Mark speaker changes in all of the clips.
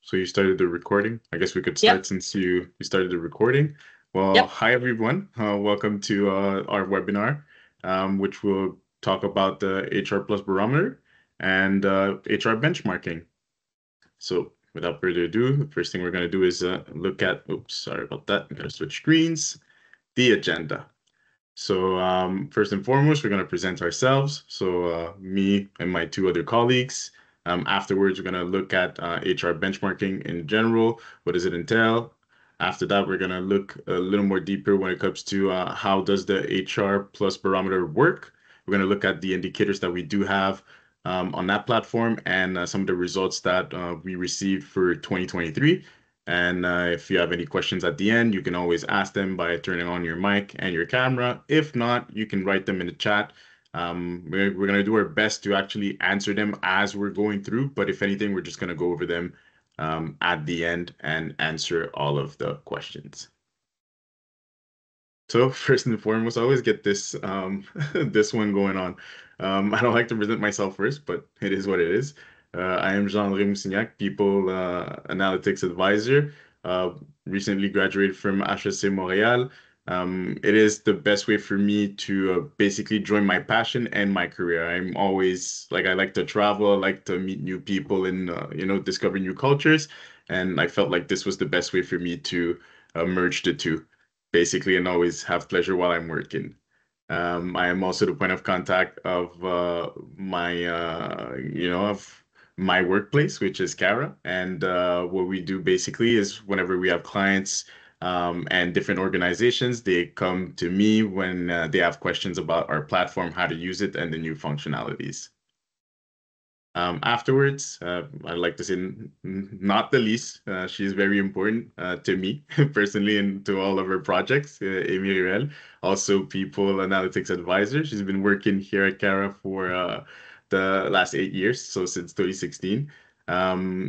Speaker 1: So you started the recording. I guess we could
Speaker 2: Yep,
Speaker 1: start since you started the recording. Well,
Speaker 2: yep.
Speaker 1: hi everyone. Welcome to our webinar, which will talk about the HR Plus Barometer and HR benchmarking. So without further ado, the first thing we're going to do is look at, oops, sorry about that. I'm going to switch screens, the agenda. So first and foremost, we're going to present ourselves. So me and my two other colleagues. Afterwards, we're going to look at HR benchmarking in general. What does it entail? After that, we're going to look a little more deeper when it comes to how does the HR plus barometer work. We're going to look at the indicators that we do have on that platform and some of the results that we received for 2023. And if you have any questions at the end, you can always ask them by turning on your mic and your camera. If not, you can write them in the chat. We're going to do our best to actually answer them as we're going through. But if anything, we're just going to go over them at the end and answer all of the questions. So first and foremost, I always get this this one going on. I don't like to present myself first, but it is what it is. I am Jean-André Moussignac, People Analytics Advisor. Uh, Recently graduated from HEC Montréal. It is the best way for me to basically join my passion and my career. I'm always like I like to travel, I like to meet new people and discover new cultures, and I felt like this was the best way for me to merge the two basically and always have pleasure while I'm working. I am also the point of contact of of my workplace, which is Cara. And what we do basically is whenever we have clients and different organizations, they come to me when they have questions about our platform, how to use it, and the new functionalities. Afterwards, I'd like to say, not the least, she's very important to me personally and to all of her projects. Amy Ruel, also People Analytics Advisor. She's been working here at Cara for the last 8 years, so since 2016.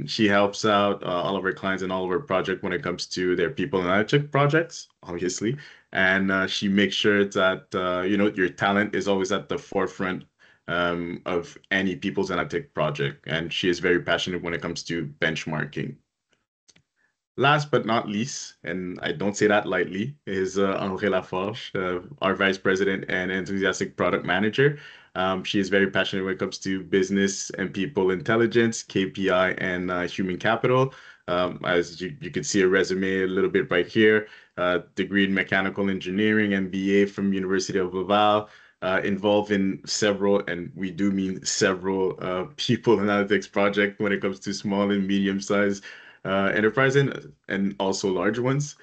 Speaker 1: She helps out all of her clients and all of her projects when it comes to their People Analytics projects, obviously. And she makes sure that your talent is always at the forefront of any people's analytic project, and she is very passionate when it comes to benchmarking. Last but not least, and I don't say that lightly, is André Laforge, our Vice President and enthusiastic product manager. She is very passionate when it comes to business and people intelligence, KPI, and human capital. As you can see a resume a little bit right here, degree in mechanical engineering, MBA from University of Laval, involved in several, and we do mean several, people analytics project when it comes to small and medium-sized enterprise and also large ones,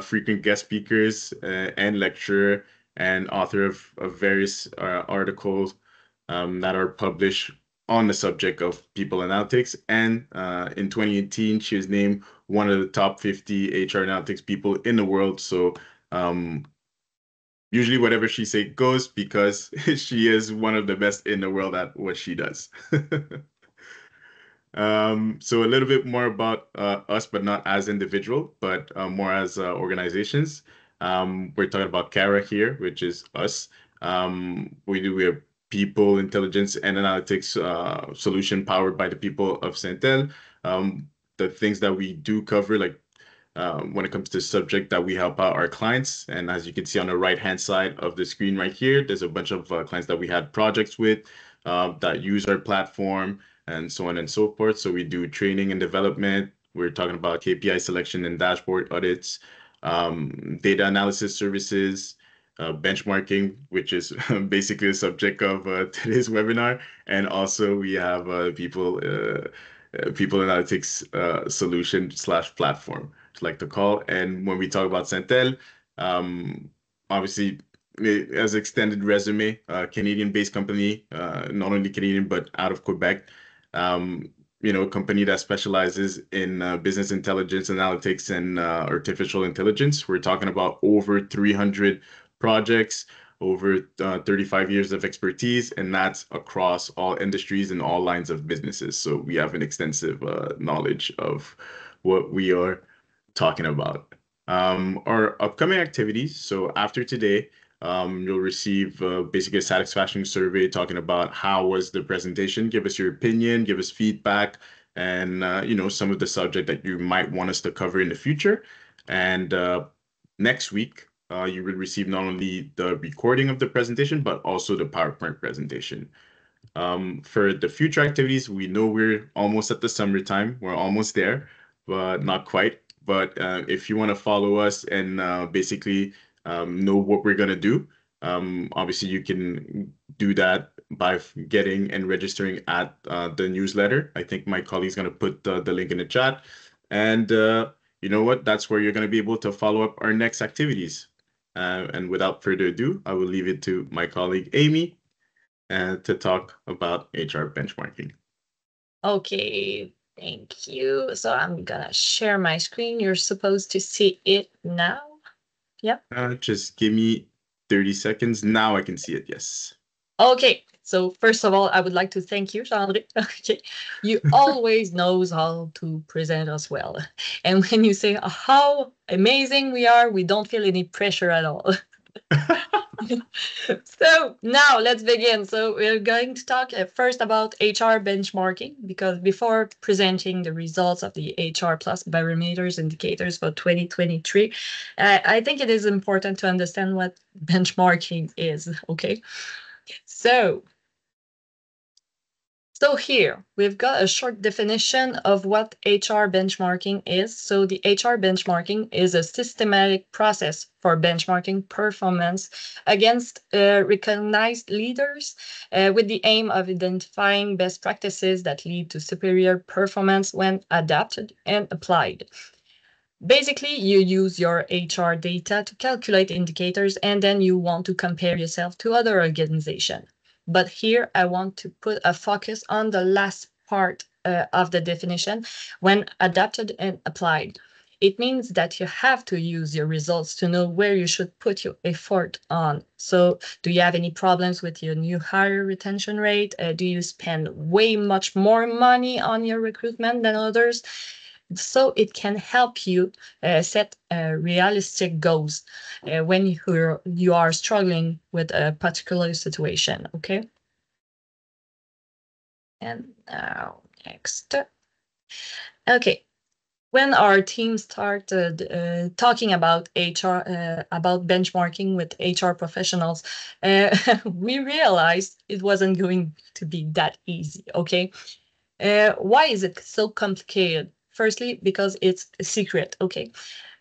Speaker 1: frequent guest speakers and lecturer and author of various articles that are published on the subject of people analytics. And in 2018, she was named one of the top 50 HR analytics people in the world. So um, usually whatever she say goes because she is one of the best in the world at what she does. So a little bit more about us, but not as individual, but more as organizations. We're talking about Kara here, which is us. We have people intelligence and analytics solution powered by the people of Centel. The things that we do cover, like when it comes to subject that we help out our clients. And as you can see on the right-hand side of the screen right here, there's a bunch of clients that we had projects with that use our platform and so on and so forth. So we do training and development. We're talking about KPI selection and dashboard audits, data analysis services, benchmarking, which is basically the subject of today's webinar. And also we have people analytics solution slash platform, to like to call. And when we talk about Centel, obviously as extended resume, Canadian-based company, not only Canadian but out of Quebec. A company that specializes in business intelligence, analytics, and artificial intelligence. We're talking about over 300 projects, over 35 years of expertise, and that's across all industries and all lines of businesses. So we have an extensive knowledge of what we are talking about. Our upcoming activities. So after today, you'll receive basically a satisfaction survey talking about how was the presentation. Give us your opinion, give us feedback, and some of the subject that you might want us to cover in the future. And next week, you will receive not only the recording of the presentation, but also the PowerPoint presentation. For the future activities, we know we're almost at the summertime. We're almost there, but not quite. But if you want to follow us and basically know what we're going to do, obviously you can do that by getting and registering at the newsletter. I think my colleague's going to put the link in the chat. And you know what? That's where you're going to be able to follow up our next activities. And without further ado, I will leave it to my colleague Amy to talk about HR benchmarking.
Speaker 2: Okay, thank you. So I'm gonna share my screen. You're supposed to see it now. Yep.
Speaker 1: Just give me 30 seconds. Now I can see it. Yes.
Speaker 2: Okay. So first of all, I would like to thank you, Jean-André. Okay. You always knows how to present us well. And when you say how amazing we are, we don't feel any pressure at all. So now let's begin. So we're going to talk first about HR benchmarking, because before presenting the results of the HR plus barometers indicators for 2023, I think it is important to understand what benchmarking is. Okay. So So here we've got a short definition of what HR benchmarking is. So the HR benchmarking is a systematic process for benchmarking performance against recognized leaders with the aim of identifying best practices that lead to superior performance when adapted and applied. Basically, you use your HR data to calculate indicators, and then you want to compare yourself to other organizations. But here I want to put a focus on the last part of the definition, when adapted and applied. It means that you have to use your results to know where you should put your effort on. So, do you have any problems with your new hire retention rate? Do you spend way much more money on your recruitment than others? So it can help you set realistic goals when you are struggling with a particular situation. Okay. And now next. Okay. When our team started talking about HR, about benchmarking with HR professionals, we realized it wasn't going to be that easy. Okay. Why is it so complicated? Firstly, because it's a secret. Okay.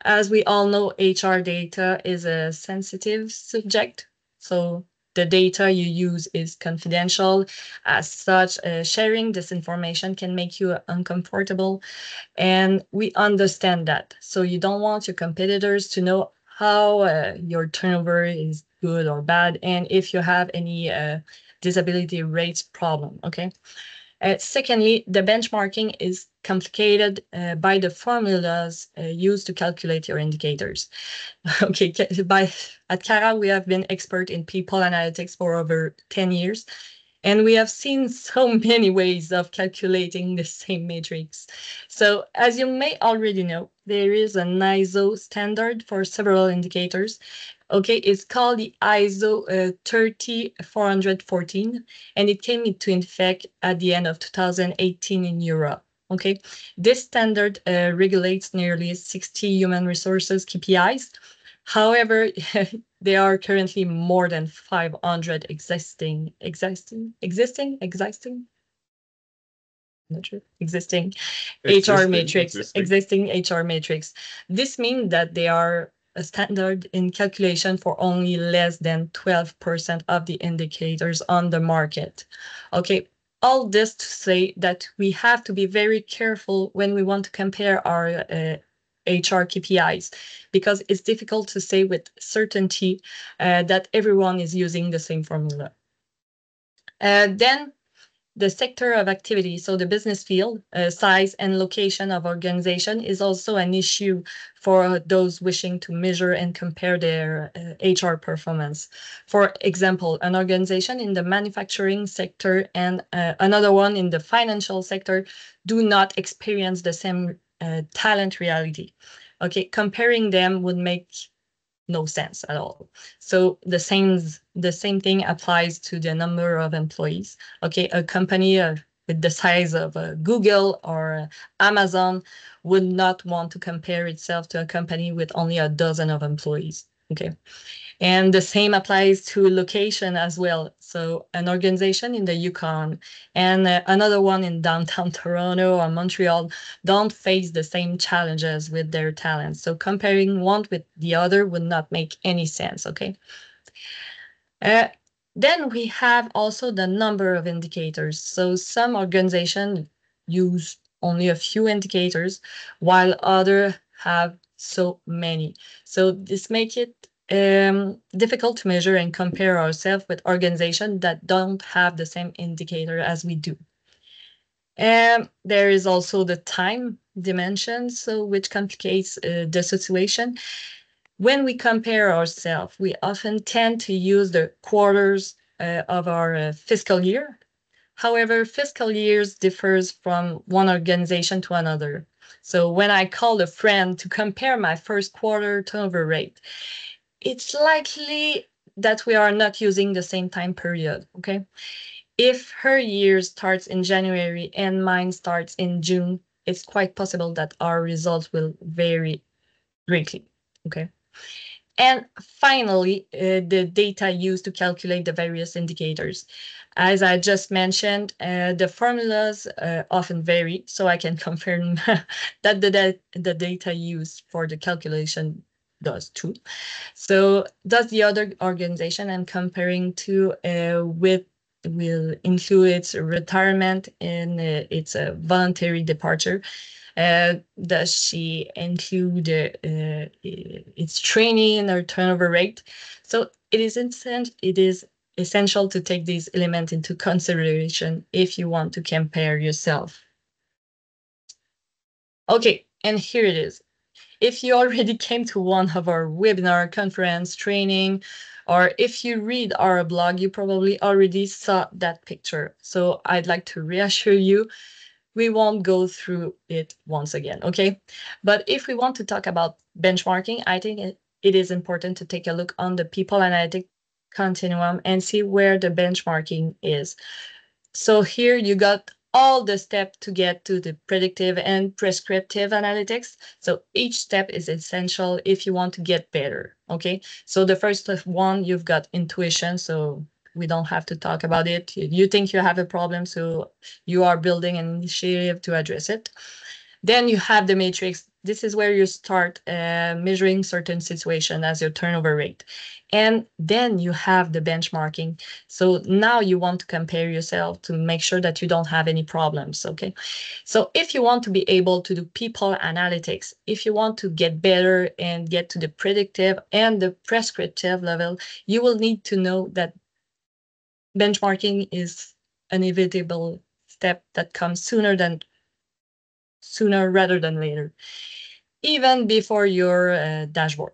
Speaker 2: As we all know, HR data is a sensitive subject. So the data you use is confidential. As such, sharing this information can make you uncomfortable. And we understand that. So you don't want your competitors to know how your turnover is good or bad, and if you have any disability rates problem. Okay. Secondly, the benchmarking is complicated by the formulas used to calculate your indicators. Okay, at Cara, we have been expert in people analytics for over 10 years, and we have seen so many ways of calculating the same matrix. So as you may already know, there is an ISO standard for several indicators. Okay, it's called the ISO 30414, and it came into effect at the end of 2018 in Europe. Okay, this standard regulates nearly 60 human resources KPIs. However, there are currently more than 500 not sure, existing HR matrix, existing HR matrix. This means that they are a standard in calculation for only less than 12% of the indicators on the market. Okay, all this to say that we have to be very careful when we want to compare our HR KPIs, because it's difficult to say with certainty that everyone is using the same formula. Then the sector of activity, so the business field, size and location of organization is also an issue for those wishing to measure and compare their HR performance. For example, an organization in the manufacturing sector and another one in the financial sector do not experience the same talent reality. Okay, comparing them would make no sense at all. So the same thing applies to the number of employees. Okay, a company with the size of Google or Amazon would not want to compare itself to a company with only a dozen of employees. Okay. And the same applies to location as well. So an organization in the Yukon and another one in downtown Toronto or Montreal don't face the same challenges with their talents. So comparing one with the other would not make any sense. Okay. Uh, then we have also the number of indicators. So some organizations use only a few indicators, while others have so many. So this makes it difficult to measure and compare ourselves with organizations that don't have the same indicator as we do. And there is also the time dimension, so which complicates the situation. When we compare ourselves, we often tend to use the quarters of our fiscal year. However, fiscal years differs from one organization to another. So when I call a friend to compare my first quarter turnover rate, it's likely that we are not using the same time period. Okay. If her year starts in January and mine starts in June, it's quite possible that our results will vary greatly. Okay. And finally, the data used to calculate the various indicators. As I just mentioned, the formulas often vary, so I can confirm that the data used for the calculation does too. So does the other organization I'm comparing to with will include its retirement and its voluntary departure. Does she include its training or turnover rate? So it is essential to take these elements into consideration if you want to compare yourself. Okay, and here it is. If you already came to one of our webinar, conference, training, or if you read our blog, you probably already saw that picture. So I'd like to reassure you, we won't go through it once again, okay? But if we want to talk about benchmarking, I think it is important to take a look on the people analytic continuum and see where the benchmarking is. So here you got all the steps to get to the predictive and prescriptive analytics. So each step is essential if you want to get better. Okay. So the first one, you've got intuition. So we don't have to talk about it. You think you have a problem, so you are building an initiative to address it. Then you have the matrix. This is where you start measuring certain situation as your turnover rate. And then you have the benchmarking. So now you want to compare yourself to make sure that you don't have any problems, okay? So if you want to be able to do people analytics, if you want to get better and get to the predictive and the prescriptive level, you will need to know that benchmarking is an inevitable step that comes sooner rather than later, even before your dashboard.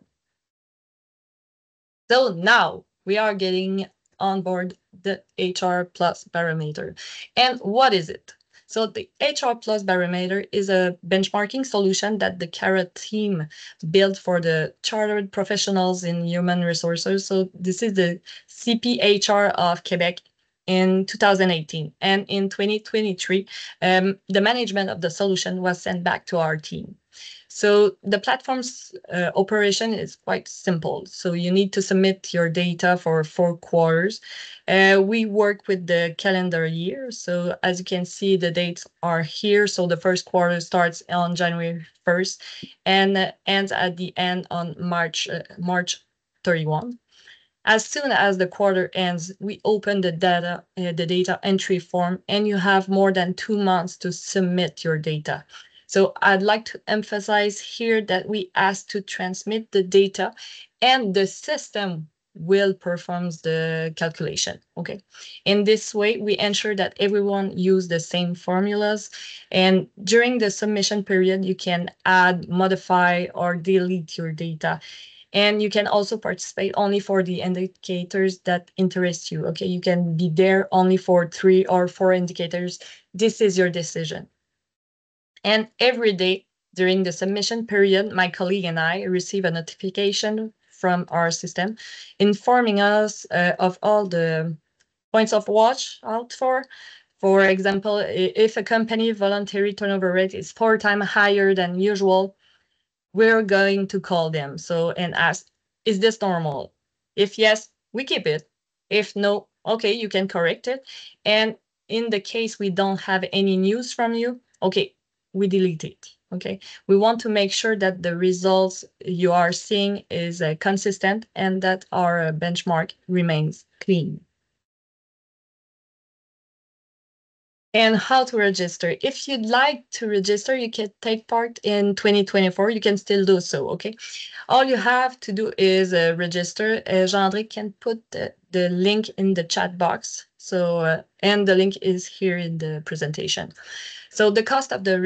Speaker 2: So now we are getting on board the HR Plus Barometer. And what is it? So the HR Plus Barometer is a benchmarking solution that the Carrot team built for the chartered professionals in human resources. So this is the CPHR of Quebec in 2018. And in 2023, the management of the solution was sent back to our team. So the platform's operation is quite simple. So you need to submit your data for 4 quarters. We work with the calendar year. So as you can see, the dates are here. So the first quarter starts on January 1st and ends at the end on March 31. As soon as the quarter ends, we open the data entry form, and you have more than 2 months to submit your data. So I'd like to emphasize here that we ask to transmit the data and the system will perform the calculation. Okay. In this way, we ensure that everyone use the same formulas. And during the submission period, you can add, modify, or delete your data. And you can also participate only for the indicators that interest you. Okay. You can be there only for 3 or 4 indicators. This is your decision. And every day during the submission period, my colleague and I receive a notification from our system informing us of all the points of watch out for, For example, if a company voluntary turnover rate is 4 times higher than usual, we're going to call them and ask, is this normal? If yes, we keep it. If no, okay, you can correct it. And in the case we don't have any news from you, okay, we delete it. Okay, we want to make sure that the results you are seeing is consistent and that our benchmark remains clean. And how to register. If you'd like to register, you can take part in 2024. You can still do so, okay? All you have to do is register. Jean-André can put the link in the chat box. And the link is here in the presentation. So the cost of the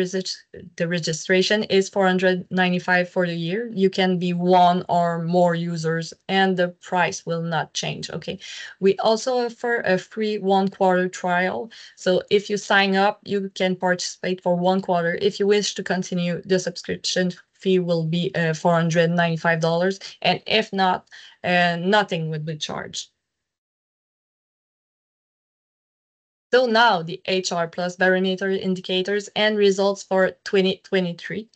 Speaker 2: registration is $495 for the year. You can be one or more users, and the price will not change. Okay. We also offer a free 1 quarter trial. So if you sign up, you can participate for 1 quarter. If you wish to continue, the subscription fee will be $495, and if not, nothing would be charged. So now the HR Plus Barometer indicators and results for 2023.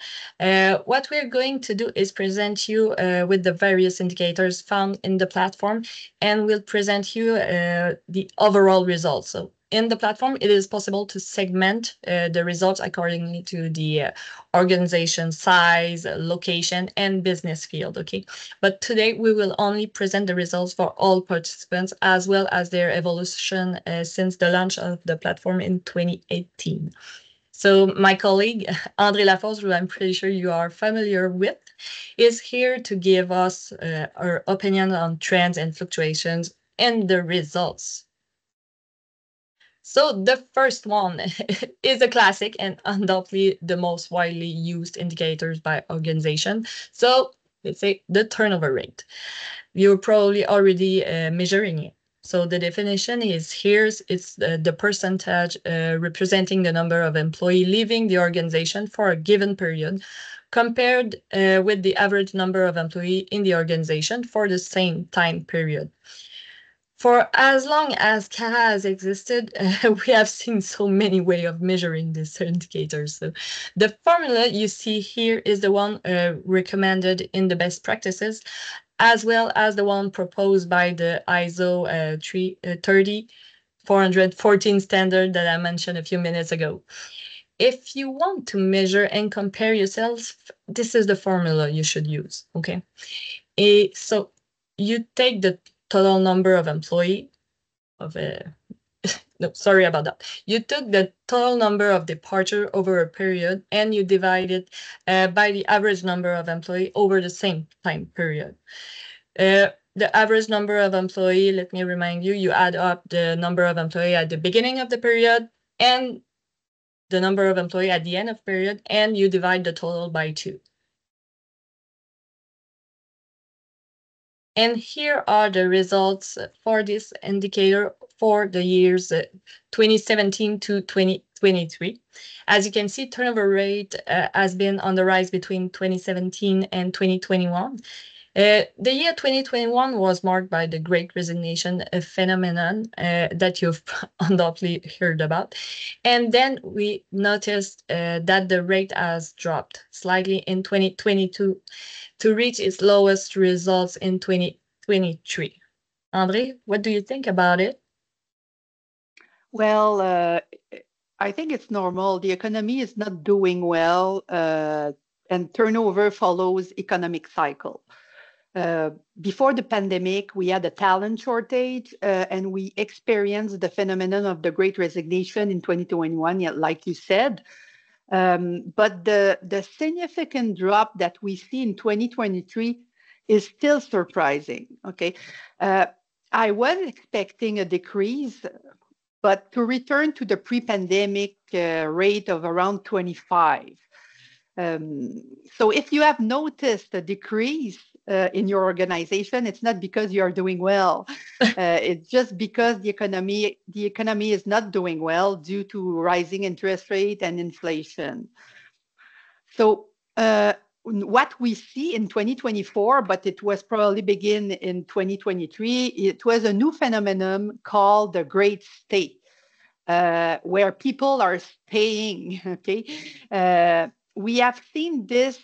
Speaker 2: What we're going to do is present you with the various indicators found in the platform, and we'll present you the overall results. So in the platform, it is possible to segment the results accordingly to the organization size, location, and business field, okay? But today, we will only present the results for all participants as well as their evolution since the launch of the platform in 2018. So my colleague, André Laforce, who I'm pretty sure you are familiar with, is here to give us our opinion on trends and fluctuations and the results. So the first one is a classic and undoubtedly the most widely used indicators by organization. So let's say the turnover rate. You're probably already measuring it. So the definition is it's the percentage representing the number of employees leaving the organization for a given period compared with the average number of employees in the organization for the same time period. For as long as CARA has existed, we have seen so many ways of measuring this indicator. So the formula you see here is the one recommended in the best practices, as well as the one proposed by the ISO 30414 standard that I mentioned a few minutes ago. If you want to measure and compare yourself, this is the formula you should use, okay? So you take the total number of employee of a no, sorry about that. You took the total number of departure over a period and you divide it by the average number of employee over the same time period. The average number of employee, let me remind you, you add up the number of employee at the beginning of the period and the number of employee at the end of period, and you divide the total by 2. And here are the results for this indicator for the years 2017 to 2023. As you can see, turnover rate has been on the rise between 2017 and 2021. The year 2021 was marked by the Great Resignation phenomenon that you've undoubtedly heard about. And then we noticed that the rate has dropped slightly in 2022 to reach its lowest results in 2023. André, what do you think about it?
Speaker 3: Well, I think it's normal. The economy is not doing well, and turnover follows economic cycle. Before the pandemic, we had a talent shortage, and we experienced the phenomenon of the Great Resignation in 2021, like you said. But the significant drop that we see in 2023 is still surprising. Okay, I was expecting a decrease, but to return to the pre-pandemic rate of around 25. So if you have noticed a decrease in your organization, it's not because you are doing well. It's just because the economy is not doing well due to rising interest rate and inflation. So what we see in 2024, but it was probably begin in 2023, it was a new phenomenon called the Great Stay. where people are staying. Okay, we have seen this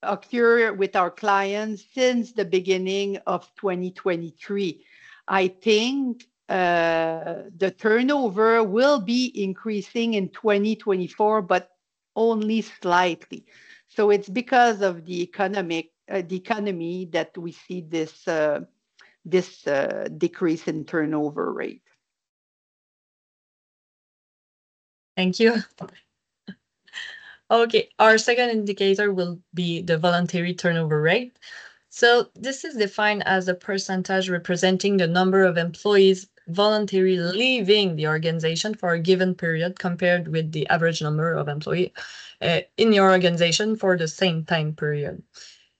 Speaker 3: occur with our clients since the beginning of 2023. I think the turnover will be increasing in 2024, but only slightly. So it's because of the economy that we see this decrease in turnover rate.
Speaker 2: Thank you. Okay, our second indicator will be the voluntary turnover rate. So this is defined as a percentage representing the number of employees voluntarily leaving the organization for a given period compared with the average number of employees in your organization for the same time period.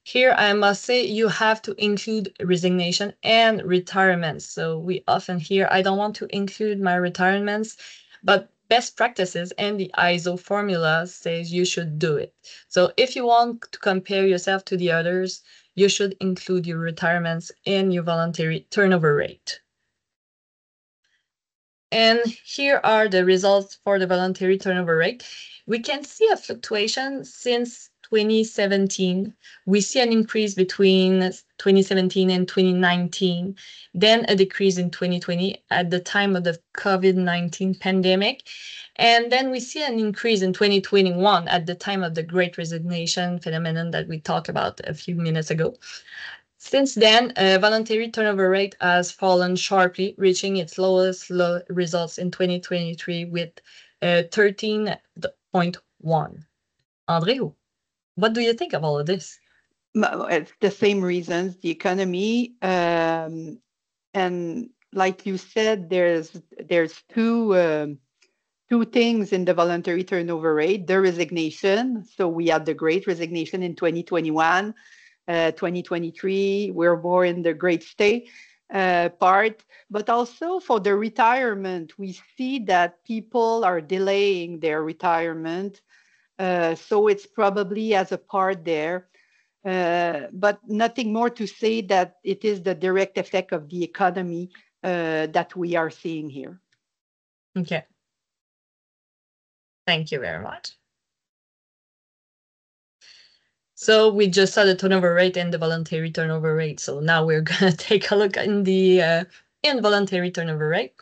Speaker 2: Here, I must say you have to include resignation and retirements. So we often hear, I don't want to include my retirements, but best practices and the ISO formula says you should do it. So if you want to compare yourself to the others, you should include your retirements in your voluntary turnover rate. And here are the results for the voluntary turnover rate. We can see a fluctuation since 2017. We see an increase between 2017 and 2019, then a decrease in 2020 at the time of the COVID-19 pandemic. And then we see an increase in 2021 at the time of the Great Resignation phenomenon that we talked about a few minutes ago. Since then, voluntary turnover rate has fallen sharply, reaching its lowest results in 2023 with 13.1. André, what do you think of all of this?
Speaker 3: It's the same reasons, the economy, and like you said, there's two things in the voluntary turnover rate: the resignation. So we had the Great Resignation in 2021. 2023, we're more in the great stay part, but also for the retirement, we see that people are delaying their retirement. So it's probably as a part there, but nothing more to say that it is the direct effect of the economy that we are seeing here.
Speaker 2: Okay. Thank you very much. So we just saw the turnover rate and the voluntary turnover rate. So now we're going to take a look in the involuntary turnover rate.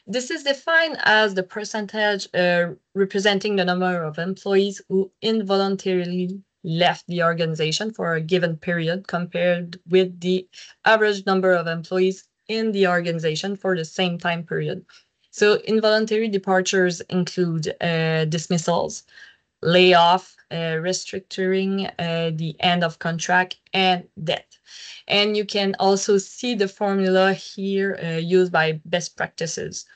Speaker 2: This is defined as the percentage representing the number of employees who involuntarily left the organization for a given period compared with the average number of employees in the organization for the same time period. So involuntary departures include dismissals, layoff, restructuring, the end of contract, and debt. And you can also see the formula here used by best practices.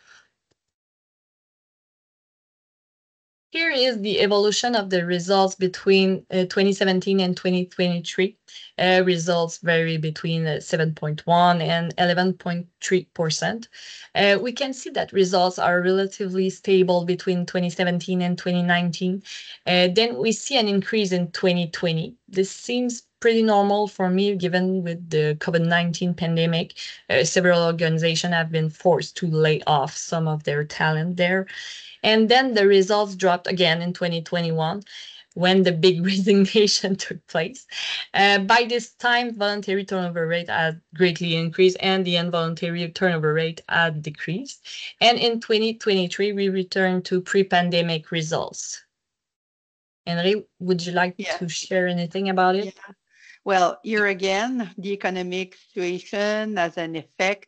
Speaker 2: Here is the evolution of the results between 2017 and 2023. Results vary between 7.1 and 11.3%. We can see that results are relatively stable between 2017 and 2019. Then we see an increase in 2020. This seems pretty normal for me, given with the COVID-19 pandemic. Several organizations have been forced to lay off some of their talent there. And then the results dropped again in 2021 when the big resignation took place. By this time, voluntary turnover rate had greatly increased and the involuntary turnover rate had decreased. And in 2023, we returned to pre-pandemic results. Henry, would you like to share anything about it?
Speaker 3: Yeah. Well, here again, the economic situation has an effect.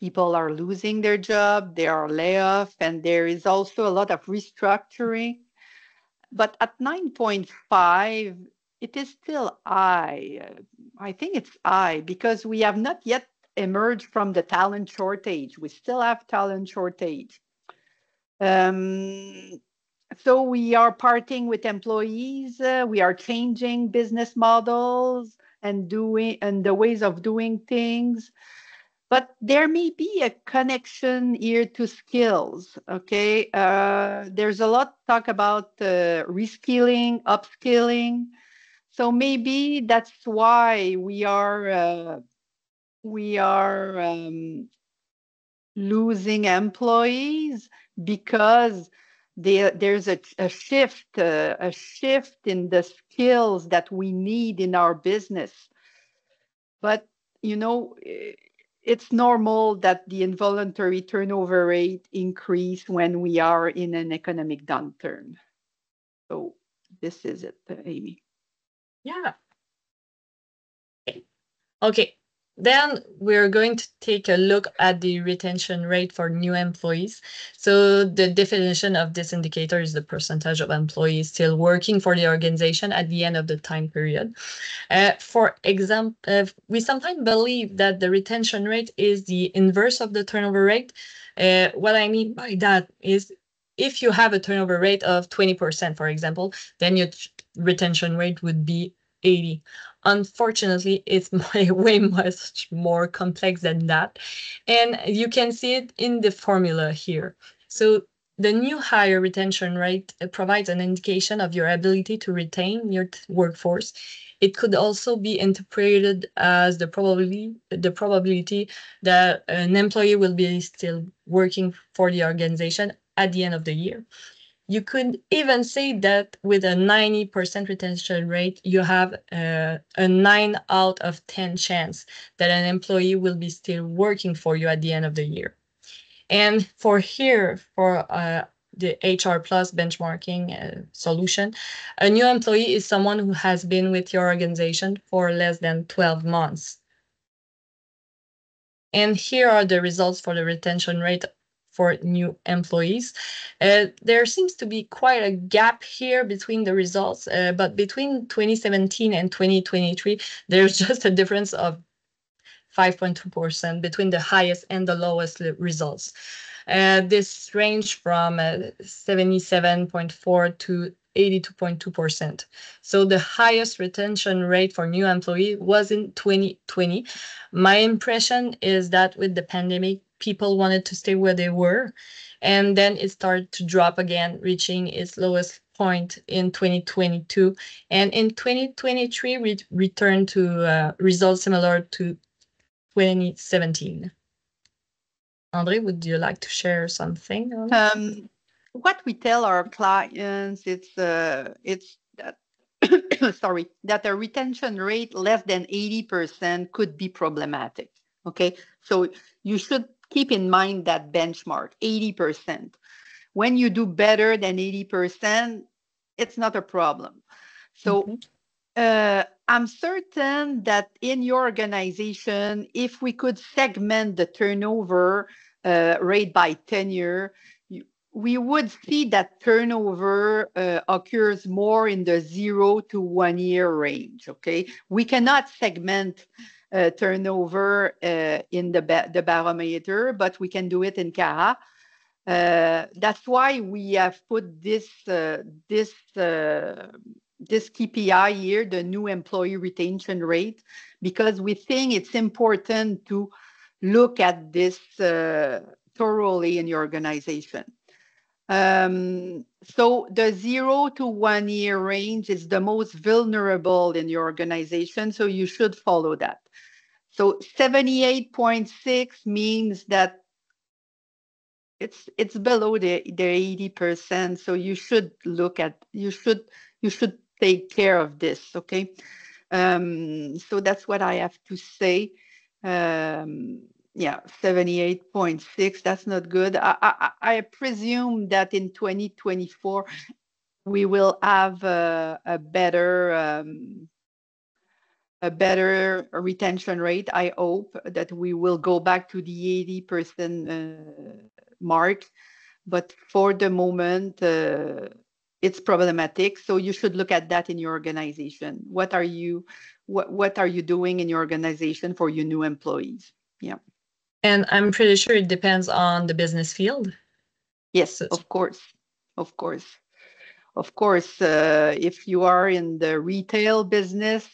Speaker 3: People are losing their job, there are layoffs, and there is also a lot of restructuring. But at 9.5, it is still high. I think it's high because we have not yet emerged from the talent shortage. We still have talent shortage. So we are parting with employees. We are changing business models and the ways of doing things. But there may be a connection here to skills, okay? There's a lot talk about reskilling, upskilling. So maybe that's why we are losing employees, because there's a shift in the skills that we need in our business. But it's normal that the involuntary turnover rate increase when we are in an economic downturn. So this is it, Amy.
Speaker 2: Yeah. Okay. Then we're going to take a look at the retention rate for new employees. So the definition of this indicator is the percentage of employees still working for the organization at the end of the time period. For example, we sometimes believe that the retention rate is the inverse of the turnover rate. What I mean by that is if you have a turnover rate of 20%, for example, then your retention rate would be 80. Unfortunately, it's way much more complex than that. And you can see it in the formula here. So the new hire retention rate provides an indication of your ability to retain your workforce. It could also be interpreted as the probability that an employee will be still working for the organization at the end of the year. You could even say that with a 90% retention rate, you have a 9 out of 10 chance that an employee will be still working for you at the end of the year. And for the HR Plus benchmarking solution, a new employee is someone who has been with your organization for less than 12 months. And here are the results for the retention rate for new employees. There seems to be quite a gap here between the results, but between 2017 and 2023, there's just a difference of 5.2% between the highest and the lowest results. This range from 77.4 to 82.2%. So the highest retention rate for new employees was in 2020. My impression is that with the pandemic, people wanted to stay where they were, and then it started to drop again, reaching its lowest point in 2022. And in 2023, we returned to results similar to 2017. André, would you like to share something on
Speaker 3: what we tell our clients, it's that sorry, that a retention rate less than 80% could be problematic. Okay, so you should keep in mind that benchmark 80%. When you do better than 80%, it's not a problem. So I'm certain that in your organization, if we could segment the turnover rate by tenure, we would see that turnover occurs more in the 0 to 1 year range. Okay, we cannot segment turnover in the barometer, but we can do it in CARA. That's why we have put this KPI here, the new employee retention rate, because we think it's important to look at this thoroughly in your organization. So the 0 to 1 year range is the most vulnerable in your organization, so you should follow that. So 78.6 means that it's below the 80%, so you should take care of this, okay? So that's what I have to say. Yeah, 78.6, that's not good. I presume that in 2024, we will have a better retention rate. I hope that we will go back to the 80% mark. But for the moment, it's problematic. So you should look at that in your organization. What are you doing in your organization for your new employees? Yeah.
Speaker 2: And I'm pretty sure it depends on the business field.
Speaker 3: Yes, of course. Of course. Of course, if you are in the retail business,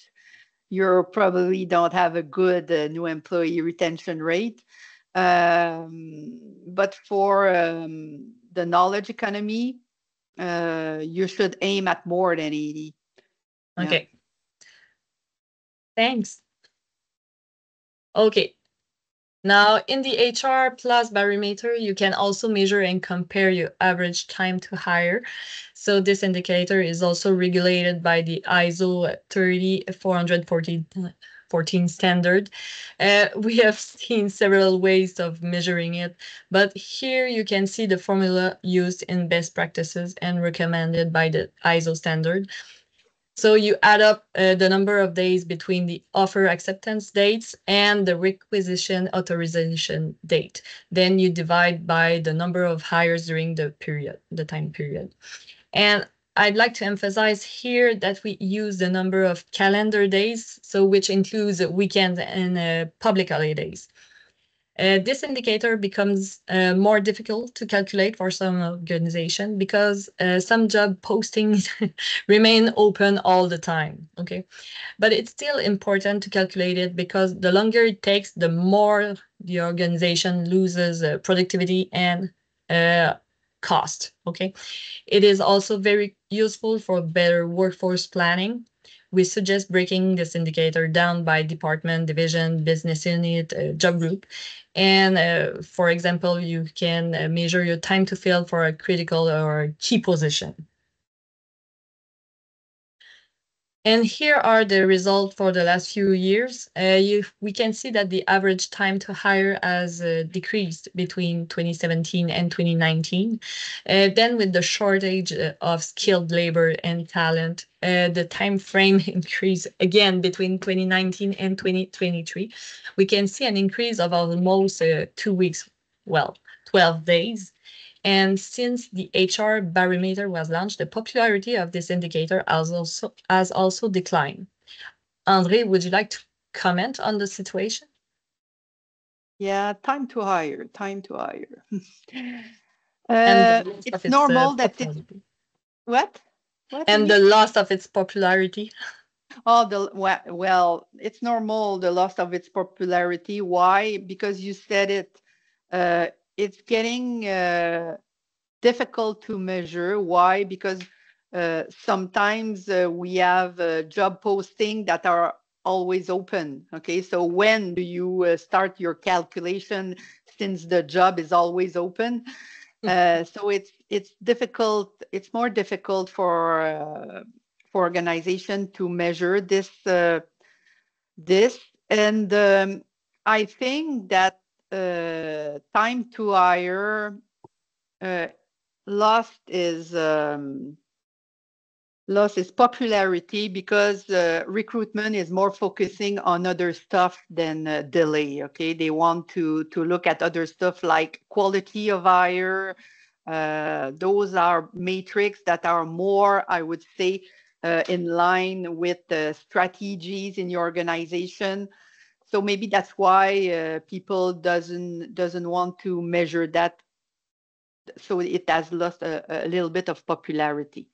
Speaker 3: you probably don't have a good new employee retention rate. But for the knowledge economy, you should aim at more than 80.
Speaker 2: Okay. Yeah. Thanks. Okay. Now, in the HR plus barometer, you can also measure and compare your average time to hire. So this indicator is also regulated by the ISO 30414 standard. We have seen several ways of measuring it, but here you can see the formula used in best practices and recommended by the ISO standard. So you add up the number of days between the offer acceptance dates and the requisition authorization date. Then you divide by the number of hires during the time period. And I'd like to emphasize here that we use the number of calendar days, so which includes weekends and public holidays. This indicator becomes more difficult to calculate for some organization because some job postings remain open all the time. Okay, but it's still important to calculate it because the longer it takes, the more the organization loses productivity and uh, cost. Okay, it is also very useful for better workforce planning. We suggest breaking this indicator down by department, division, business unit, job group. And for example, you can measure your time to fill for a critical or key position. And here are the results for the last few years. We can see that the average time to hire has decreased between 2017 and 2019. Then with the shortage of skilled labor and talent, the time frame increased again between 2019 and 2023. We can see an increase of almost 2 weeks, well, 12 days. And since the HR barometer was launched, the popularity of this indicator has also declined. André, would you like to comment on the situation?
Speaker 3: Yeah, time to hire, time to hire.
Speaker 2: And the loss of
Speaker 3: It's
Speaker 2: its
Speaker 3: normal that it's
Speaker 2: popularity.
Speaker 3: what? What
Speaker 2: And the
Speaker 3: again?
Speaker 2: loss of its popularity.
Speaker 3: Oh, well, it's normal the loss of its popularity. Why? Because you said it. It's getting difficult to measure. Why? Because sometimes we have job posting that are always open. Okay, so when do you start your calculation since the job is always open? So it's difficult. It's more difficult for organization to measure this, and I think that time to hire uh, lost is lost its popularity because recruitment is more focusing on other stuff than delay. Okay, they want to look at other stuff like quality of hire. Those are metrics that are more, I would say, in line with the strategies in your organization. So maybe that's why people doesn't want to measure that. So it has lost a little bit of popularity.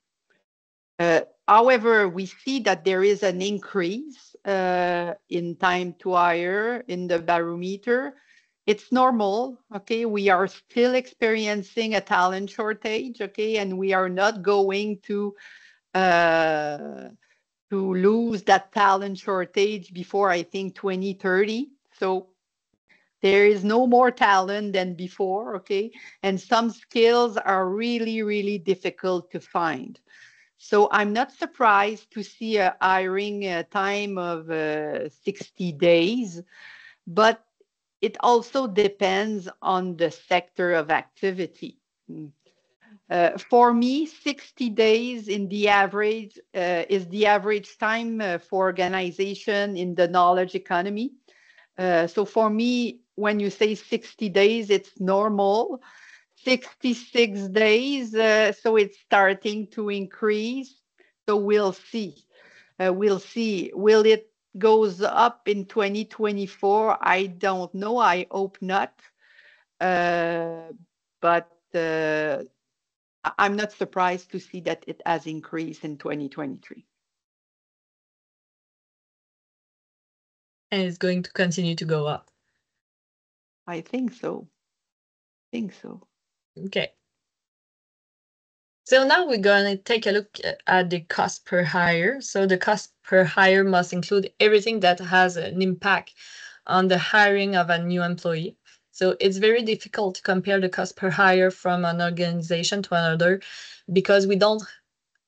Speaker 3: However, we see that there is an increase in time to hire in the barometer. It's normal, okay? We are still experiencing a talent shortage, okay? And we are not going uh, to lose that talent shortage before, I think, 2030. So there is no more talent than before, okay? And some skills are really, really difficult to find. So I'm not surprised to see a hiring time of 60 days, but it also depends on the sector of activity. For me, 60 days in the average is the average time for organization in the knowledge economy. So for me, when you say 60 days, it's normal. 66 days, so it's starting to increase. So we'll see. We'll see. Will it goes up in 2024? I don't know. I hope not. Uh, but I'm not surprised to see that it has increased in 2023.
Speaker 2: And it's going to continue to go up.
Speaker 3: I think so. Think so.
Speaker 2: Okay. So now we're going to take a look at the cost per hire. So the cost per hire must include everything that has an impact on the hiring of a new employee. So it's very difficult to compare the cost per hire from an organization to another because we don't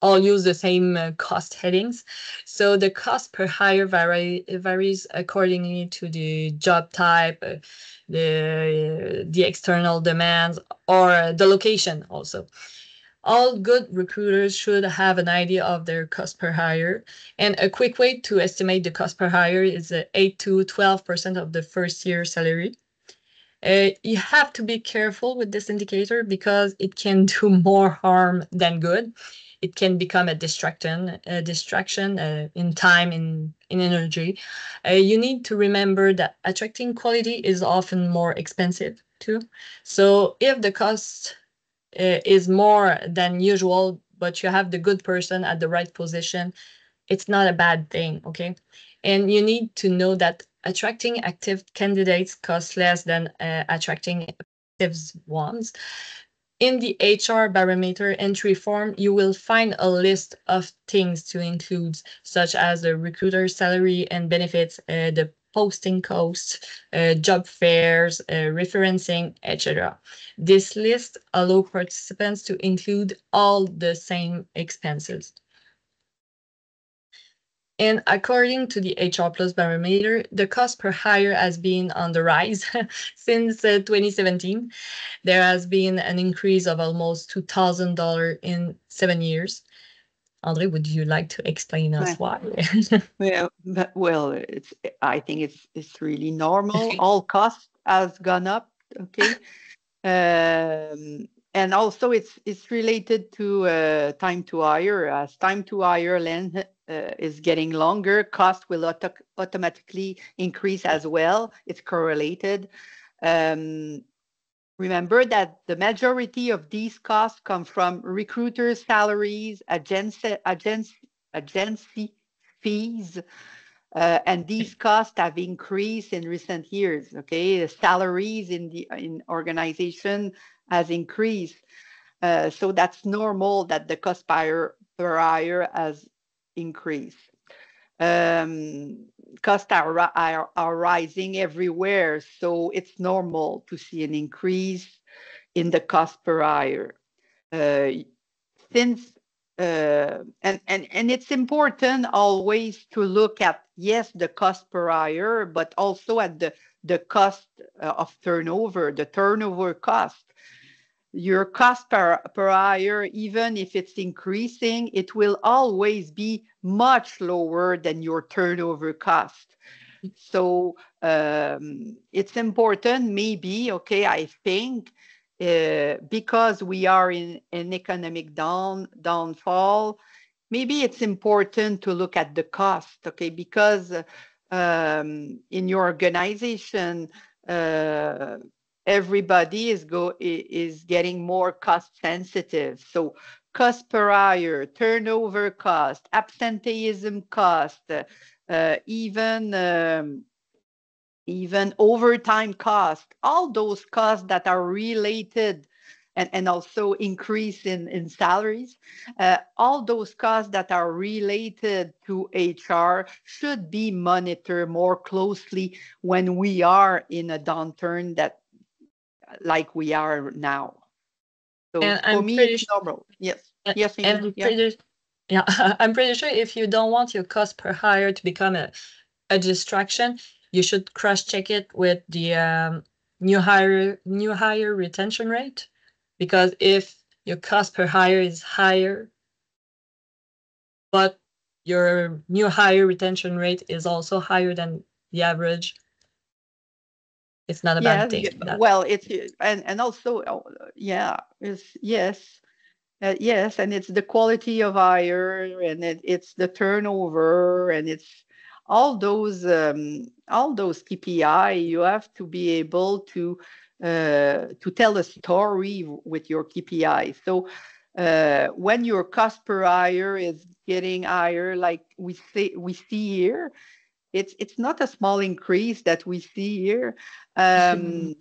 Speaker 2: all use the same cost headings. So the cost per hire varies accordingly to the job type, the external demands, or the location also. All good recruiters should have an idea of their cost per hire. And a quick way to estimate the cost per hire is 8 to 12% of the first year salary. You have to be careful with this indicator because it can do more harm than good. It can become a distraction in time, in energy. You need to remember that attracting quality is often more expensive too. So if the cost is more than usual, but you have the good person at the right position, it's not a bad thing, okay? And you need to know that attracting active candidates costs less than attracting passive ones. In the HR Barometer entry form, you will find a list of things to include, such as the recruiter salary and benefits, the posting costs, job fairs, referencing, etc. This list allows participants to include all the same expenses. And according to the HR Plus Barometer, the cost per hire has been on the rise since 2017. There has been an increase of almost $2,000 in 7 years. André, would you like to explain us why?
Speaker 3: Well, I think it's really normal. All costs has gone up. Okay. And also it's related to time to hire. As time to hire length is getting longer, cost will automatically increase as well. It's correlated. Remember that the majority of these costs come from recruiters' salaries, agency fees, and these costs have increased in recent years. Okay, the salaries in organization has increased, so that's normal that the cost per hire has increased. Costs are rising everywhere, so it's normal to see an increase in the cost per hire. Since and it's important always to look at, yes, the cost per hire, but also at the cost of turnover, the turnover cost. Your cost per hire, even if it's increasing, it will always be much lower than your turnover cost. So it's important, maybe, okay, I think, because we are in an economic downfall, maybe it's important to look at the cost, okay, because in your organization, everybody is getting more cost sensitive. So cost per hire, turnover cost, absenteeism cost, even overtime cost, all those costs that are related and also increase in salaries, all those costs that are related to HR should be monitored more closely when we are in a downturn that like we are now. So
Speaker 2: And
Speaker 3: for
Speaker 2: I'm
Speaker 3: me,
Speaker 2: pretty
Speaker 3: it's normal. Yes. Yes,
Speaker 2: and
Speaker 3: Amy.
Speaker 2: I'm
Speaker 3: Yeah.
Speaker 2: pretty yeah, I'm pretty sure if you don't want your cost per hire to become a distraction, you should cross-check it with the new hire retention rate, because if your cost per hire is higher, but your new hire retention rate is also higher than the average, it's not a bad
Speaker 3: Yeah.
Speaker 2: thing.
Speaker 3: Well, it's and also, yeah, yes. Yes, and it's the quality of hire, and it's the turnover, and it's all those KPI. You have to be able to tell a story with your KPI. So when your cost per hire is getting higher, like we see here, it's not a small increase that we see here. Um,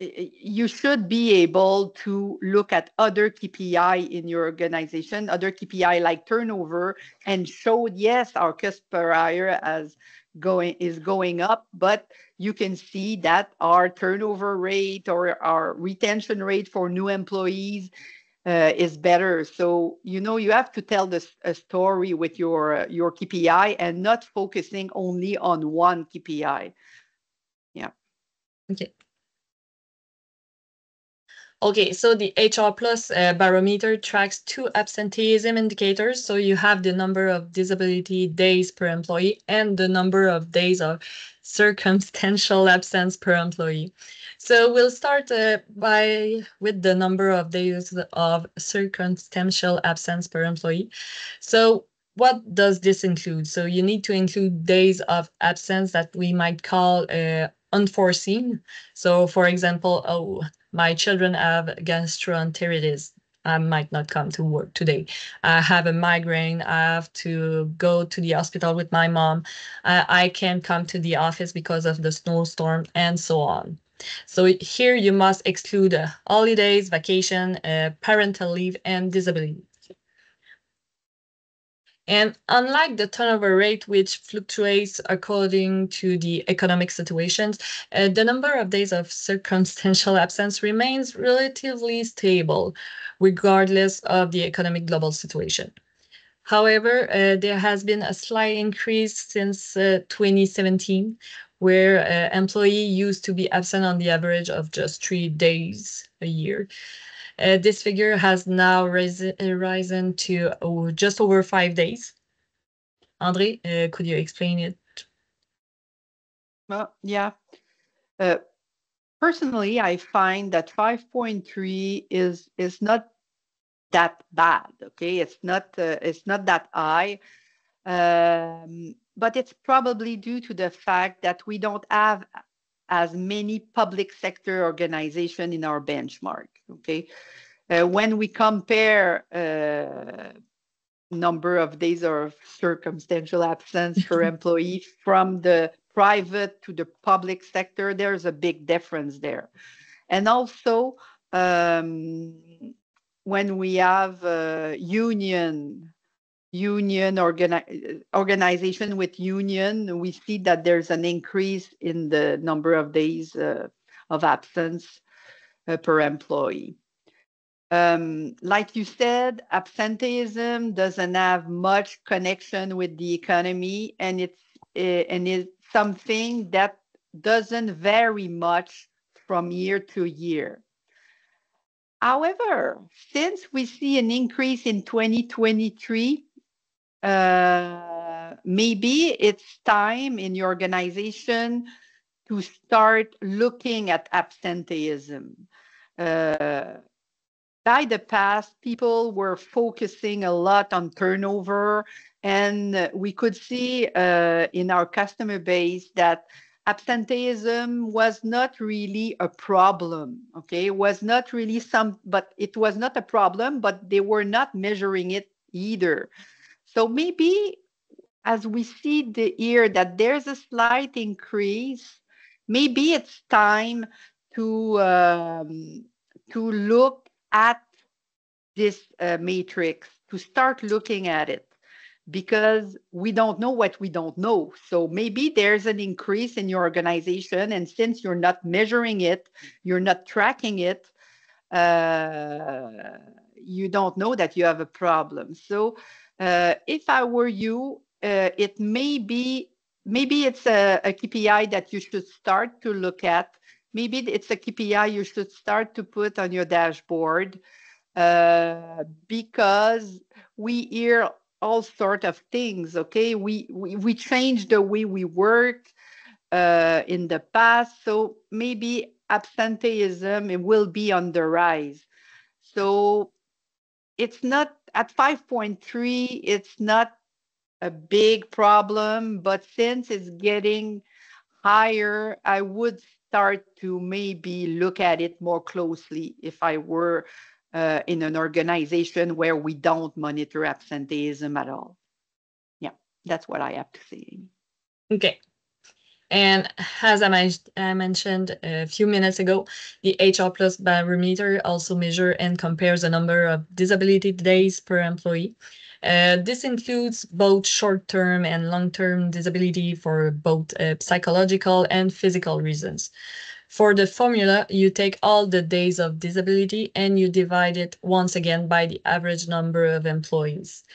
Speaker 3: you should be able to look at other KPI in your organization, other KPI like turnover, and show, yes, our cost per hire has going up, but you can see that our turnover rate or our retention rate for new employees is better. So you have to tell a story with your KPI and not focusing only on one KPI. Yeah.
Speaker 2: Okay. Okay, so the HR Plus barometer tracks two absenteeism indicators. So you have the number of disability days per employee and the number of days of circumstantial absence per employee. So we'll start with the number of days of circumstantial absence per employee. So what does this include? So you need to include days of absence that we might call unforeseen. So for example, my children have gastroenteritis. I might not come to work today. I have a migraine. I have to go to the hospital with my mom. I can't come to the office because of the snowstorm, and so on. So here you must exclude holidays, vacation, parental leave, and disability. And unlike the turnover rate, which fluctuates according to the economic situations, the number of days of circumstantial absence remains relatively stable, regardless of the economic global situation. However, there has been a slight increase since 2017, where employee used to be absent on the average of just 3 days a year. This figure has now risen to just over 5 days. André, could you explain it?
Speaker 3: Well, yeah. Personally, I find that 5.3 is not that bad. Okay, it's not that high, but it's probably due to the fact that we don't have as many public sector organization in our benchmark. Okay, when we compare number of days of circumstantial absence per employee from the private to the public sector, there's a big difference there. And also, um, when we have organization with union, we see that there's an increase in the number of days of absence per employee. Like you said, absenteeism doesn't have much connection with the economy, and it's something that doesn't vary much from year to year. However, since we see an increase in 2023, maybe it's time in your organization to start looking at absenteeism. By the past, people were focusing a lot on turnover, and we could see in our customer base that absenteeism was not really a problem. Okay, it was not really but it was not a problem, but they were not measuring it either. So maybe as we see the year that there's a slight increase, maybe it's time to look at this matrix, to start looking at it, because we don't know what we don't know. So maybe there's an increase in your organization, and since you're not measuring it, you're not tracking it, you don't know that you have a problem. So if I were you, it maybe it's a KPI that you should start to look at. Maybe it's a KPI you should start to put on your dashboard, because we hear all sort of things. Okay, we change the way we work in the past, so maybe absenteeism, it will be on the rise. So it's not at 5.3, it's not a big problem, but since it's getting higher, I would start to maybe look at it more closely if I were in an organization where we don't monitor absenteeism at all. Yeah, that's what I have to say.
Speaker 2: Okay. And as I mentioned a few minutes ago, the HR Plus Barometer also measures and compares the number of disability days per employee. This includes both short-term and long-term disability for both psychological and physical reasons. For the formula, you take all the days of disability and you divide it once again by the average number of employees.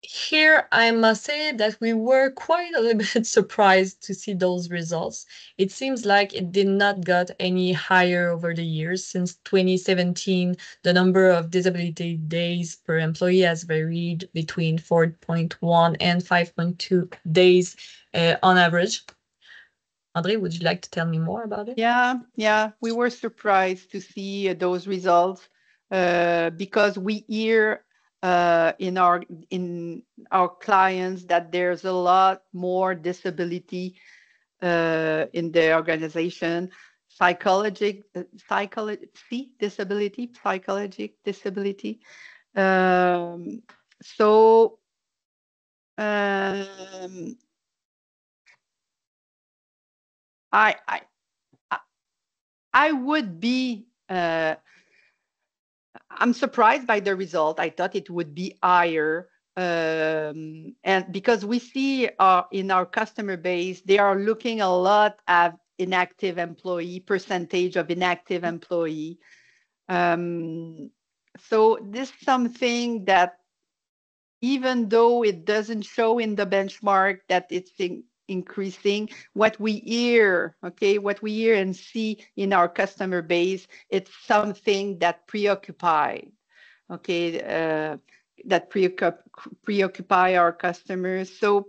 Speaker 2: Here, I must say that we were quite a little bit surprised to see those results. It seems like it did not get any higher over the years. Since 2017, the number of disability days per employee has varied between 4.1 and 5.2 days on average. André, would you like to tell me more about it?
Speaker 3: Yeah, we were surprised to see those results because we hear in our clients that there's a lot more disability in the organization, psychologic disability. Um, so um, I I would be. I'm surprised by the result. I thought it would be higher. And because we see in our customer base, they are looking a lot at inactive employee, percentage of inactive employee. So this is something that even though it doesn't show in the benchmark that it's increasing, what we hear and see in our customer base, it's something that preoccupy our customers. So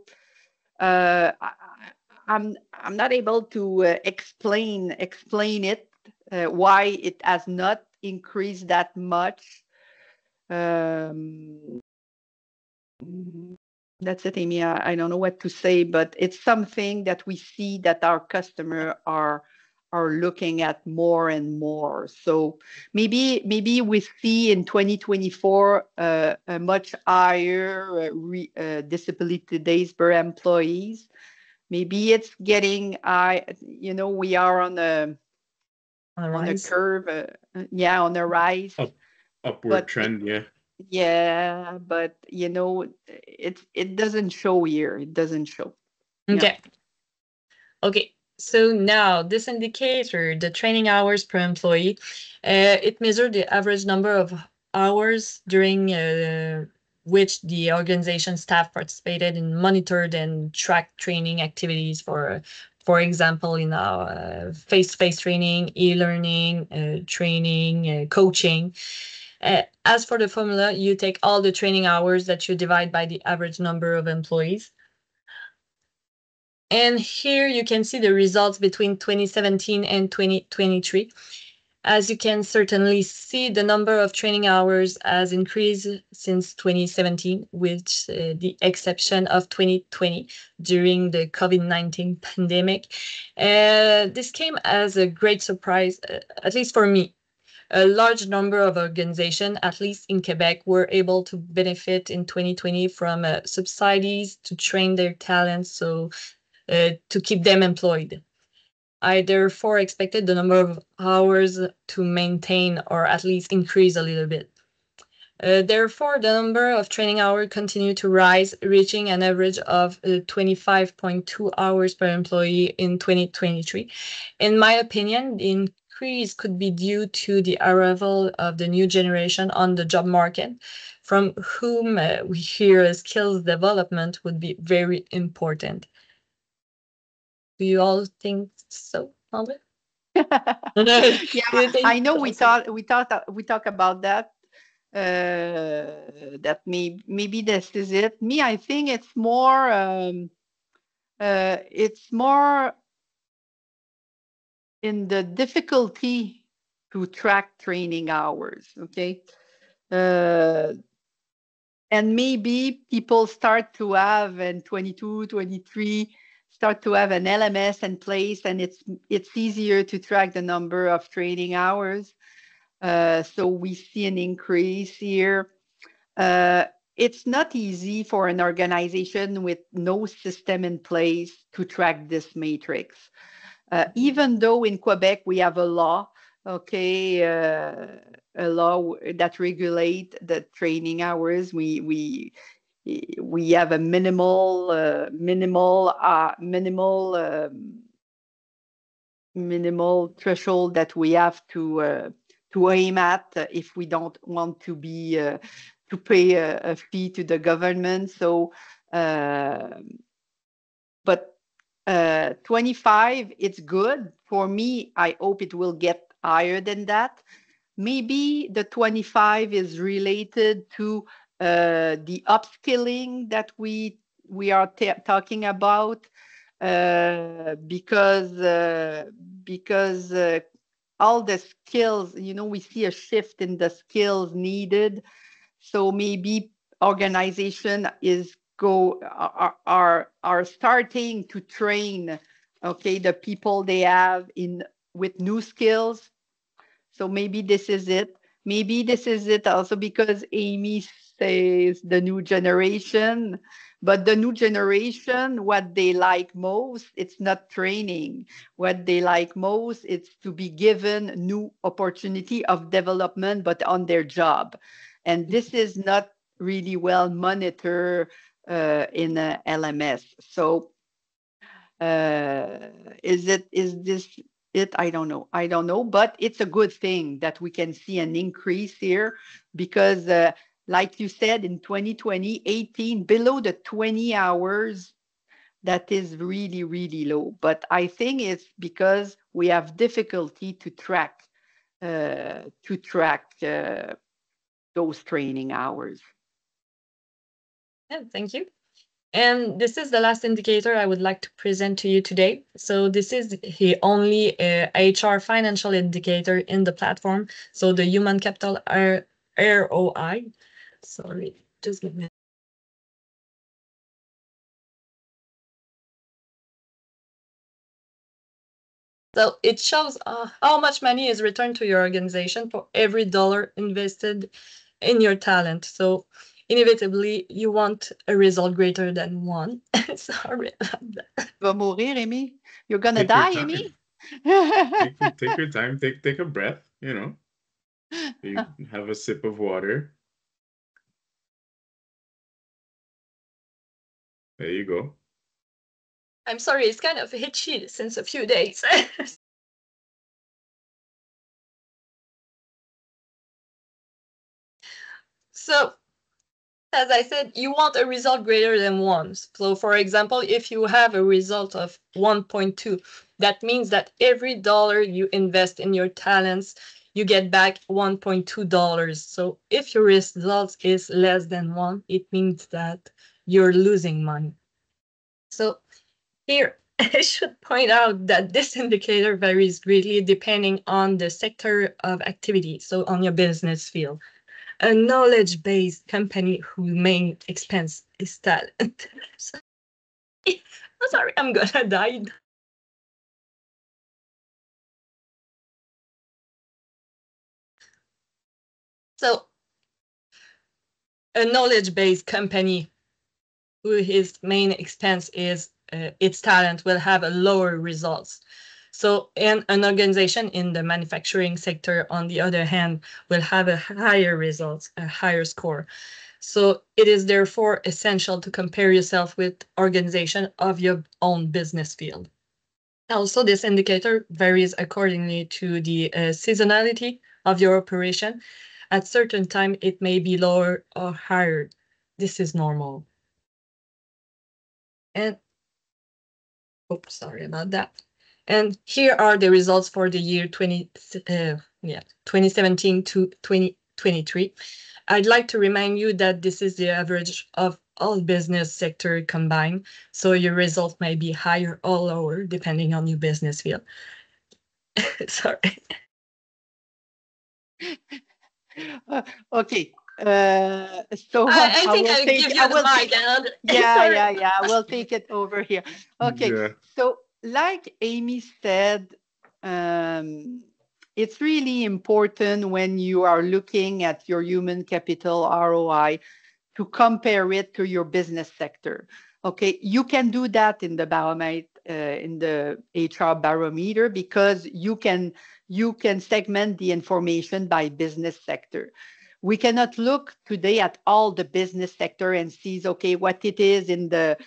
Speaker 3: I'm not able to explain it why it has not increased that much. That's it, Amy. I don't know what to say, but it's something that we see that our customer are looking at more and more. So maybe we see in 2024 a much higher disability days per employees. Maybe it's getting we are on a curve, on a rise.
Speaker 1: Upward trend, yeah.
Speaker 3: Yeah, but it doesn't show here. It doesn't show.
Speaker 2: Okay. Okay. So now this indicator, the training hours per employee, it measures the average number of hours during which the organization staff participated in monitored and tracked training activities for example, face-to-face training, e-learning, training, coaching. As for the formula, you take all the training hours that you divide by the average number of employees. And here you can see the results between 2017 and 2023. As you can certainly see, the number of training hours has increased since 2017, with the exception of 2020 during the COVID-19 pandemic. This came as a great surprise, at least for me. A large number of organizations, at least in Quebec, were able to benefit in 2020 from subsidies to train their talents, so to keep them employed. I therefore expected the number of hours to maintain or at least increase a little bit. Therefore, the number of training hours continued to rise, reaching an average of 25.2 hours per employee in 2023. In my opinion, the increase could be due to the arrival of the new generation on the job market, from whom we hear skills development would be very important. Do you all think so, Albert?
Speaker 3: Yeah, I know we talk about that. That maybe this is it. Me, I think it's more in the difficulty to track training hours. Okay. And maybe people start to have in 22, 23, start to have an LMS in place, and it's easier to track the number of training hours. So we see an increase here. it's not easy for an organization with no system in place to track this matrix. Even though in Quebec we have a law, okay, a law that regulate the training hours. We have a minimal threshold that we have to aim at if we don't want to be to pay a fee to the government. So, but 25, it's good for me. I hope it will get higher than that. Maybe the 25 is related to the upskilling that we are talking about, because all the skills, we see a shift in the skills needed. So maybe organization are starting to train, okay, the people they have with new skills. So maybe this is it. Maybe this is it also because Amy says the new generation, but the new generation, what they like most, it's not training. What they like most, it's to be given new opportunity of development, but on their job. And this is not really well monitored in a LMS. So is this it? I don't know, but it's a good thing that we can see an increase here because, like you said, in 2020, 18 below the 20 hours, that is really, really low. But I think it's because we have difficulty to track those training hours.
Speaker 2: Yeah, thank you. And this is the last indicator I would like to present to you today. So this is the only HR financial indicator in the platform. So the human capital ROI. Sorry, just give me. So it shows how much money is returned to your organization for every dollar invested in your talent. So inevitably, you want a result greater than one. Sorry about that.
Speaker 3: Va mourir, Amy? You're gonna
Speaker 1: Take your
Speaker 3: die,
Speaker 1: time.
Speaker 3: Amy?
Speaker 1: Take your time. Take a breath. You have a sip of water. There you go.
Speaker 2: I'm sorry, it's kind of itchy since a few days. So, as I said, you want a result greater than 1. So, for example, if you have a result of 1.2, that means that every dollar you invest in your talents, you get back $1.2. So, if your result is less than 1, it means that you're losing money. So, here, I should point out that this indicator varies greatly depending on the sector of activity, so on your business field. A knowledge-based company whose main expense is talent. I'm sorry, I'm gonna die. So, a knowledge-based company whose main expense is its talent will have a lower results. So, and an organization in the manufacturing sector, on the other hand, will have a higher results, a higher score. So it is therefore essential to compare yourself with organization of your own business field. Also, this indicator varies accordingly to the seasonality of your operation. At certain time, it may be lower or higher. This is normal. And, oops, sorry about that. And here are the results for the year 2017 to 2023. I'd like to remind you that this is the average of all business sector combined, so your result may be higher or lower depending on your business field. Sorry.
Speaker 3: Okay. So
Speaker 2: I
Speaker 3: I
Speaker 2: think
Speaker 3: will
Speaker 2: I'll
Speaker 3: take.
Speaker 2: give
Speaker 3: I
Speaker 2: you the
Speaker 3: will
Speaker 2: mic.
Speaker 3: take.
Speaker 2: And
Speaker 3: Yeah,
Speaker 2: sorry.
Speaker 3: yeah, yeah. I will take it over here. Okay.
Speaker 1: Yeah.
Speaker 3: So, like Amy said, it's really important when you are looking at your human capital ROI to compare it to your business sector. Okay, you can do that in the Barometer, in the HR Barometer, because you can segment the information by business sector. We cannot look today at all the business sector and see, okay, what it is in the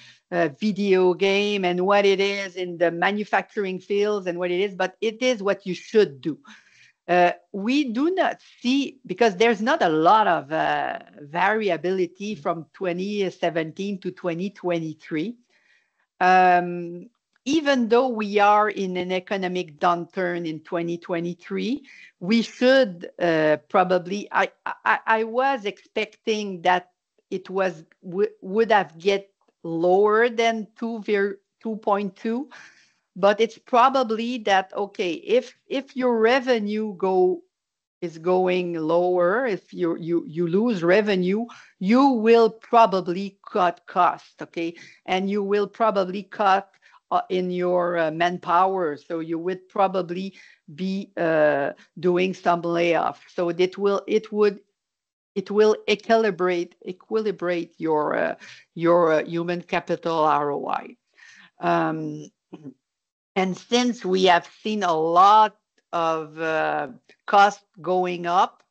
Speaker 3: video game and what it is in the manufacturing fields and what it is, but it is what you should do. We do not see, because there's not a lot of variability from 2017 to 2023. Even though we are in an economic downturn in 2023, we should probably, I was expecting that it would have get lower than 2.2. But it's probably that, okay, if your revenue is going lower, if you lose revenue, you will probably cut cost, okay? And you will probably cut in your manpower. So you would probably be doing some layoff. So it will equilibrate your human capital ROI. And since we have seen a lot of cost going up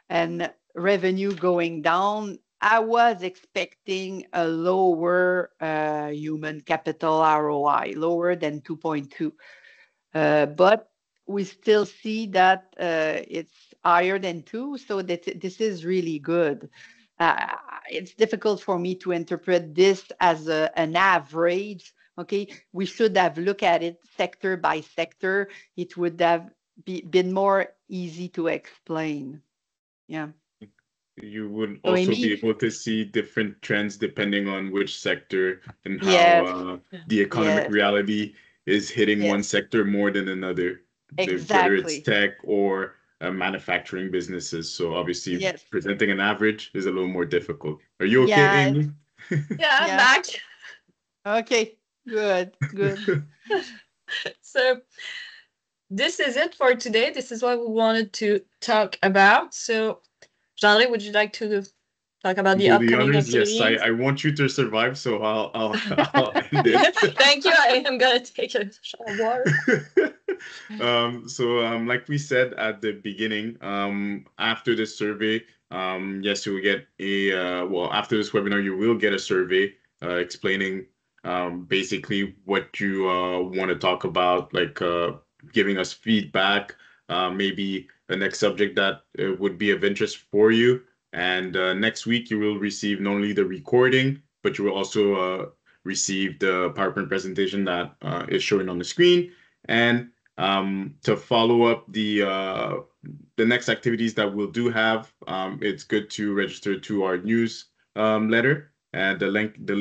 Speaker 3: and revenue going down, I was expecting a lower human capital ROI, lower than 2.2. But we still see that it's higher than 2, so that this is really good. It's difficult for me to interpret this as an average. Okay, we should have looked at it sector by sector. It would have been more easy to explain. Yeah.
Speaker 1: You would also be able to see different trends depending on which sector and how
Speaker 3: Yes.
Speaker 1: the economic reality is hitting one sector more than another, whether it's
Speaker 3: Exactly.
Speaker 1: tech or manufacturing businesses. So obviously,
Speaker 3: Yes.
Speaker 1: presenting an average is a little more difficult. Are you okay,
Speaker 3: Yeah.
Speaker 1: Amy?
Speaker 2: Yeah, I'm back.
Speaker 3: Okay, good.
Speaker 2: So this is it for today. This is what we wanted to talk about. So, Jean-André, would you like to talk about the
Speaker 1: Do the
Speaker 2: upcoming
Speaker 1: honors?
Speaker 2: activities?
Speaker 1: Yes, I want you to survive, so I'll end it.
Speaker 2: Thank you. I am gonna take a shot of water.
Speaker 1: Like we said at the beginning, after this survey, yes, you will get after this webinar, you will get a survey explaining basically what you want to talk about, like giving us feedback, maybe the next subject that would be of interest for you. And next week, you will receive not only the recording, but you will also receive the PowerPoint presentation that is showing on the screen. And to follow up the next activities that we'll have, it's good to register to our news letter. And the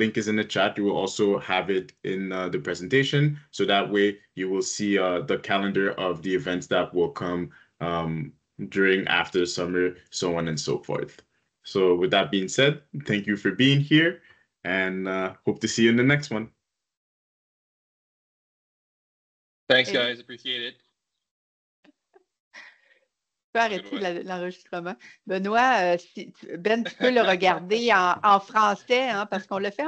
Speaker 1: link is in the chat. You will also have it in the presentation. So that way you will see the calendar of the events that will come during after the summer, so on and so forth. So with that being said, thank you for being here and hope to see you in the next one.
Speaker 4: Thanks, guys. Appreciate it.
Speaker 3: Tu peux arrêter l'enregistrement. Benoît, Ben, tu peux le regarder en français, hein, parce qu'on le fait